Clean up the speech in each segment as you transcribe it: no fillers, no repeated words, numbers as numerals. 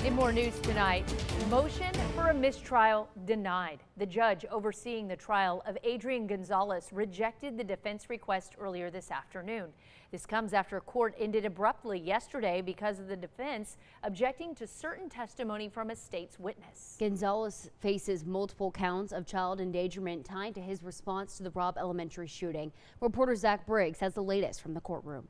In more news tonight, motion for a mistrial denied. The judge overseeing the trial of Adrian Gonzales rejected the defense request earlier this afternoon. This comes after court ended abruptly yesterday because of the defense objecting to certain testimony from a state's witness. Gonzales faces multiple counts of child endangerment tied to his response to the Robb Elementary shooting. Reporter Zach Briggs has the latest from the courtroom.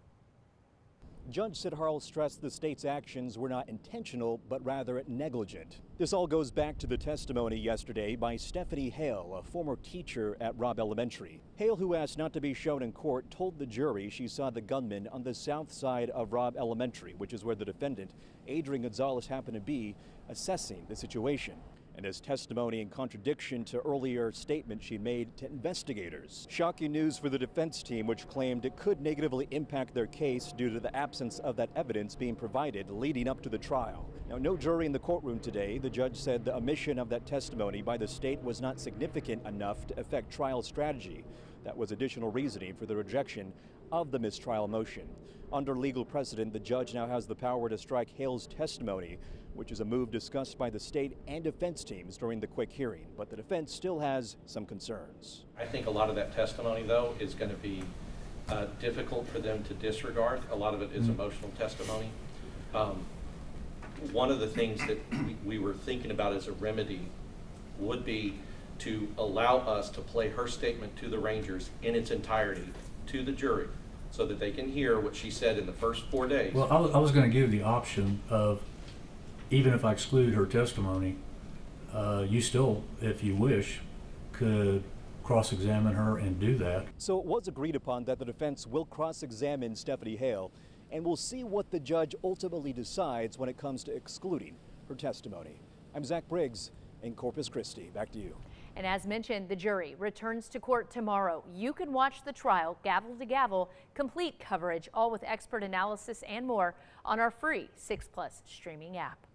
Judge Sidharl stressed the state's actions were not intentional, but rather negligent. This all goes back to the testimony yesterday by Stephanie Hale, a former teacher at Robb Elementary. Hale, who asked not to be shown in court, told the jury she saw the gunman on the south side of Robb Elementary, which is where the defendant, Adrian Gonzales, happened to be, assessing the situation. And his testimony in contradiction to earlier statements she made to investigators. Shocking news for the defense team, which claimed it could negatively impact their case due to the absence of that evidence being provided leading up to the trial. Now, no jury in the courtroom today. The judge said the omission of that testimony by the state was not significant enough to affect trial strategy. That was additional reasoning for the rejection of the mistrial motion. Under legal precedent, the judge now has the power to strike Hale's testimony, which is a move discussed by the state and defense teams during the quick hearing. But the defense still has some concerns. I think a lot of that testimony, though, is going to be difficult for them to disregard. A lot of it is emotional testimony. One of the things that we were thinking about as a remedy would be to allow us to play her statement to the Rangers in its entirety to the jury, so that they can hear what she said in the first 4 days. Well, I was going to give the option of, even if I exclude her testimony, you still, if you wish, could cross-examine her and do that. So it was agreed upon that the defense will cross-examine Stephanie Hale, and we'll see what the judge ultimately decides when it comes to excluding her testimony. I'm Zach Briggs in Corpus Christi. Back to you. And as mentioned, the jury returns to court tomorrow. You can watch the trial gavel to gavel, complete coverage, all with expert analysis and more on our free 6+ streaming app.